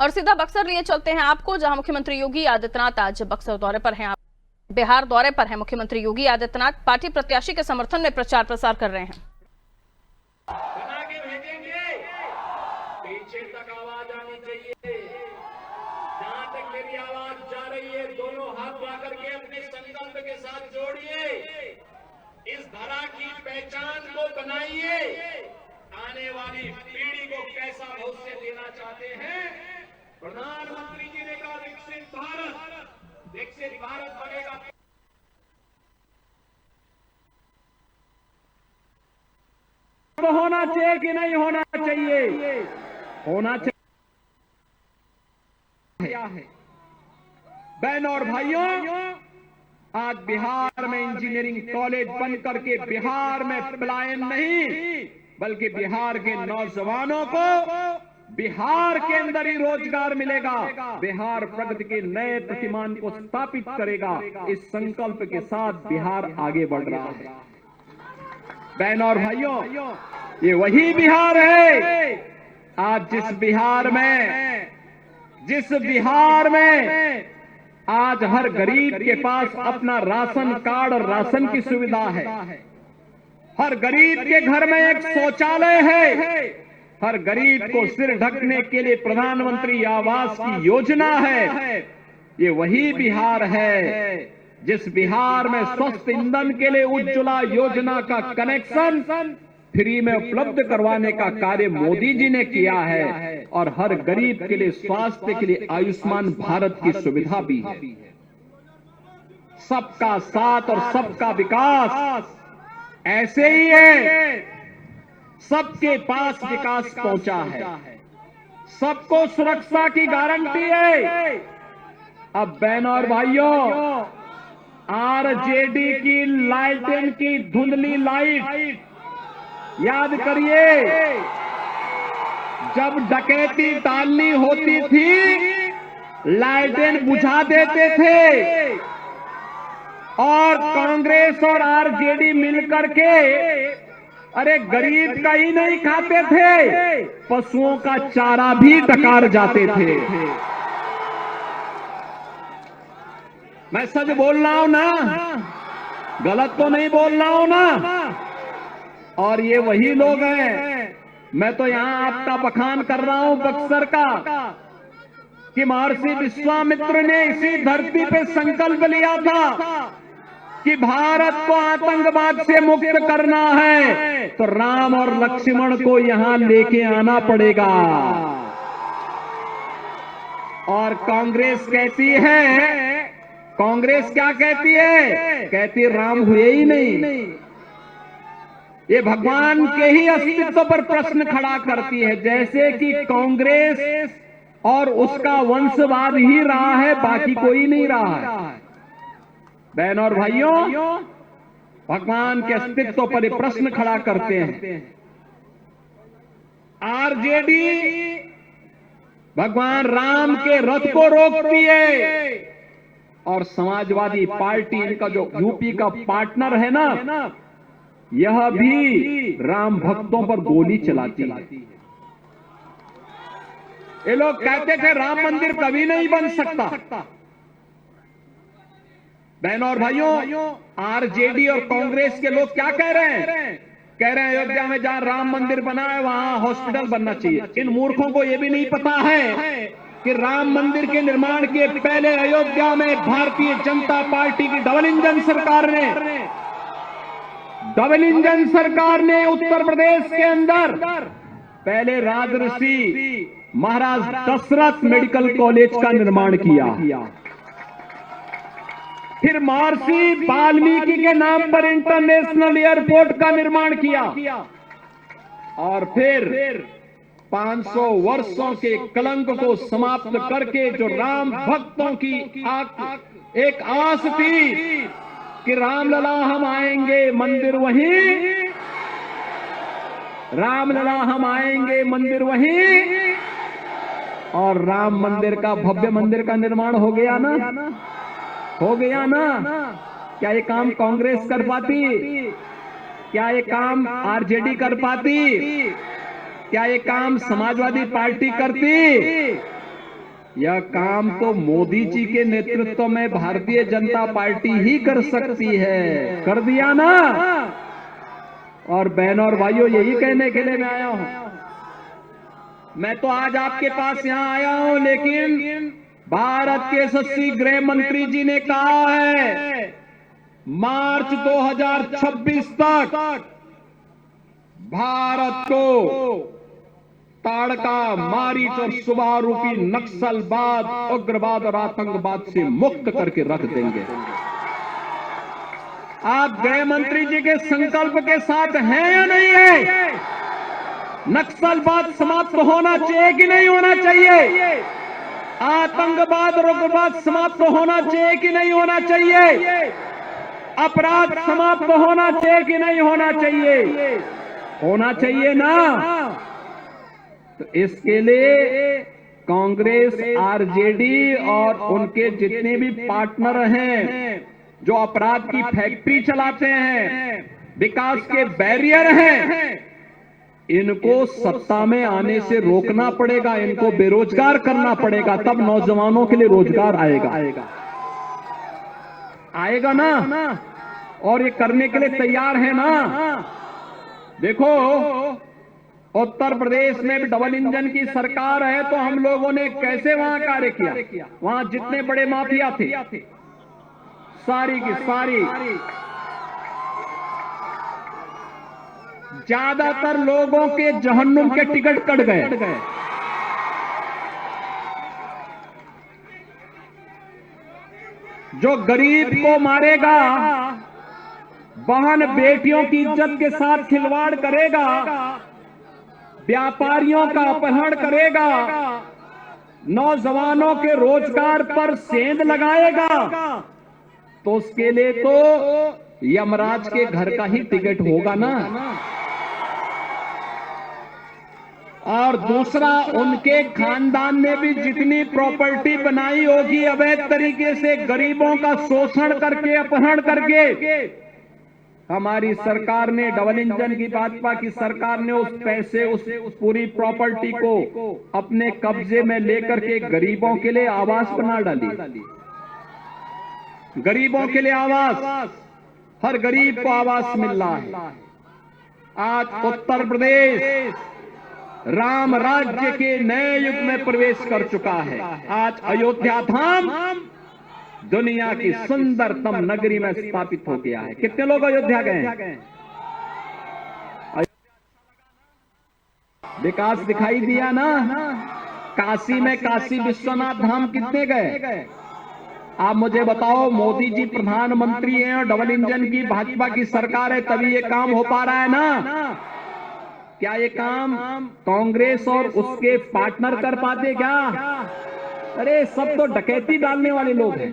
और सीधा बक्सर लिए चलते हैं आपको, जहां मुख्यमंत्री योगी आदित्यनाथ आज बक्सर दौरे पर हैं। बिहार दौरे पर हैं मुख्यमंत्री योगी आदित्यनाथ। पार्टी प्रत्याशी के समर्थन में प्रचार प्रसार कर रहे हैं। बना के भेजेंगे, पीछे तक आवाज आनी चाहिए। जहां तक मेरी आवाज जा रही है, दोनों हाथ मिलाकर के अपने संकल्प के साथ जोड़िए। इस धरा की पहचान को बनाइए। आने वाली पीढ़ी को कैसा भविष्य देना चाहते हैं। प्रधानमंत्री जी ने कहा विकसित भारत बनेगा। होना चाहिए कि नहीं होना चाहिए? होना चाहिए। बहन और भाइयों, आज बिहार में इंजीनियरिंग कॉलेज बन करके बिहार में पलायन नहीं, बल्कि बिहार के नौजवानों को बिहार के अंदर ही रोजगार मिलेगा। बिहार प्रगति के नए प्रतिमान को स्थापित करेगा। इस संकल्प के साथ बिहार आगे बढ़ रहा है। बहन और भाइयों, ये वही बिहार है आज जिस बिहार में आज हर गरीब के पास अपना राशन कार्ड और राशन की सुविधा है। हर गरीब के घर में एक शौचालय है। हर गरीब को सिर ढकने के लिए प्रधानमंत्री आवास की योजना है। ये वही बिहार है जिस बिहार में स्वस्थ ईंधन के लिए उज्ज्वला योजना का कनेक्शन फ्री में उपलब्ध करवाने का कार्य मोदी जी ने किया है। और हर गरीब के लिए स्वास्थ्य के लिए आयुष्मान भारत की सुविधा भी है। सबका साथ और सबका विकास ऐसे ही है। सबके पास विकास पहुंचा है। सबको सुरक्षा की गारंटी है। अब बहन और भाइयों, आरजेडी की लालटेन की धुंधली लाइट याद करिए। जब डकैती डालनी होती थी, लालटेन बुझा देते थे और कांग्रेस और आरजेडी मिलकर के अरे गरीब का ही नहीं खाते थे, पशुओं का चारा भी डकार जाते थे। मैं सच बोल रहा हूं ना? गलत तो नहीं बोल रहा हूं ना? और ये वही लोग हैं। मैं तो यहां आपका बखान कर रहा हूं बक्सर का, कि महर्षि विश्वामित्र ने इसी धरती पे संकल्प लिया था कि भारत को आतंकवाद से मुक्त करना है, तो राम और लक्ष्मण को यहां लेके आना पड़ेगा। और कांग्रेस कहती है, कांग्रेस क्या कहती है? कहती राम हुए ही नहीं। ये भगवान के ही अस्तित्व पर प्रश्न खड़ा करती है, जैसे कि कांग्रेस और उसका वंशवाद ही रहा है, बाकी कोई नहीं रहा है। बहन और भाइयों, भगवान के अस्तित्व पर प्रश्न खड़ा करते हैं। आरजेडी भगवान राम के रथ को रोकती है और समाजवादी पार्टी, इनका जो यूपी का पार्टनर है ना, यह भी राम भक्तों पर गोली चलाती है। ये लोग कहते थे राम मंदिर कभी नहीं बन सकता। बहनों और भाइयों, आरजेडी और कांग्रेस के लोग क्या कह रहे हैं? कह रहे हैं अयोध्या में जहां राम मंदिर बना है वहां हॉस्पिटल बनना चाहिए। इन मूर्खों को यह भी नहीं पता है कि राम मंदिर के निर्माण के पहले अयोध्या में भारतीय जनता पार्टी की डबल इंजन सरकार ने उत्तर प्रदेश के अंदर पहले राजऋषि महाराज दशरथ मेडिकल कॉलेज का निर्माण किया। फिर महर्षि वाल्मीकि के नाम पर इंटरनेशनल एयरपोर्ट का निर्माण किया। और फिर 500 वर्षों के कलंक को समाप्त करके जो राम भक्तों की एक आस थी कि रामलला हम आएंगे, मंदिर वहीं, रामलला हम आएंगे, मंदिर वहीं, और राम मंदिर का, भव्य मंदिर का निर्माण हो गया ना? हो गया ना? क्या ये काम कांग्रेस कर पाती? क्या ये काम आरजेडी कर पाती? क्या ये काम समाजवादी पार्टी करती? यह काम तो मोदी जी के नेतृत्व में भारतीय जनता पार्टी ही कर सकती है। कर दिया ना। और बहनों और भाइयों, यही कहने के लिए मैं आया हूं। मैं तो आज आपके पास यहां आया हूं, लेकिन भारत के यशस्वी गृह मंत्री जी ने कहा है मार्च 2026 तक भारत को ताड़का, मारीच और सुबह रूपी नक्सलवाद, उग्रवाद और आतंकवाद से मुक्त करके रख देंगे। आप गृह मंत्री जी के संकल्प के साथ हैं या नहीं है? नक्सलवाद समाप्त होना चाहिए कि नहीं होना चाहिए? आतंकवाद और उग्रवाद समाप्त होना चाहिए कि नहीं होना चाहिए? अपराध समाप्त होना चाहिए कि नहीं होना चाहिए? होना चाहिए ना। तो इसके लिए कांग्रेस, आरजेडी और उनके जितने भी पार्टनर हैं, जो अपराध की फैक्ट्री चलाते हैं, विकास के बैरियर हैं, इनको सत्ता में आने से रोकना पड़ेगा, इनको बेरोजगार करना पड़ेगा, तब नौजवानों के लिए रोजगार आएगा ना। और ये करने के लिए तैयार है ना। देखो, उत्तर प्रदेश में भी डबल इंजन की सरकार है, तो हम लोगों ने कैसे वहां कार्य किया। वहां जितने बड़े माफिया थे, सारी की सारी, ज्यादातर लोगों के जहन्नुम के टिकट कट गए। जो गरीब को मारेगा, बहन बेटियों की इज्जत के साथ खिलवाड़ करेगा, व्यापारियों का अपहरण करेगा, नौजवानों के रोजगार पर सेंध लगाएगा, तो उसके लिए तो यमराज के घर का ही टिकट होगा ना। और दूसरा, उनके खानदान ने भी जितनी प्रॉपर्टी बनाई होगी अवैध तरीके से, गरीबों का शोषण करके, अपहरण करके, हमारी सरकार ने, डबल इंजन की भाजपा की सरकार ने उस पैसे, उस पूरी प्रॉपर्टी को अपने कब्जे में लेकर के गरीबों के लिए आवास बना डाली। गरीबों के लिए आवास, हर गरीब को आवास मिल रहा है। आज उत्तर प्रदेश राम राज्य के नए युग में प्रवेश कर चुका है। आज अयोध्या धाम दुनिया की सुंदरतम नगरी में स्थापित हो गया है। कितने लोग अयोध्या गए? विकास दिखाई दिया ना। काशी में काशी विश्वनाथ धाम कितने गए? आप मुझे बताओ, मोदी जी प्रधानमंत्री हैं और डबल इंजन की भाजपा की सरकार है, तभी ये काम हो पा रहा है ना। क्या ये काम कांग्रेस और उसके पार्टनर कर पाते क्या? अरे सब तो डकैती डालने वाले लोग हैं।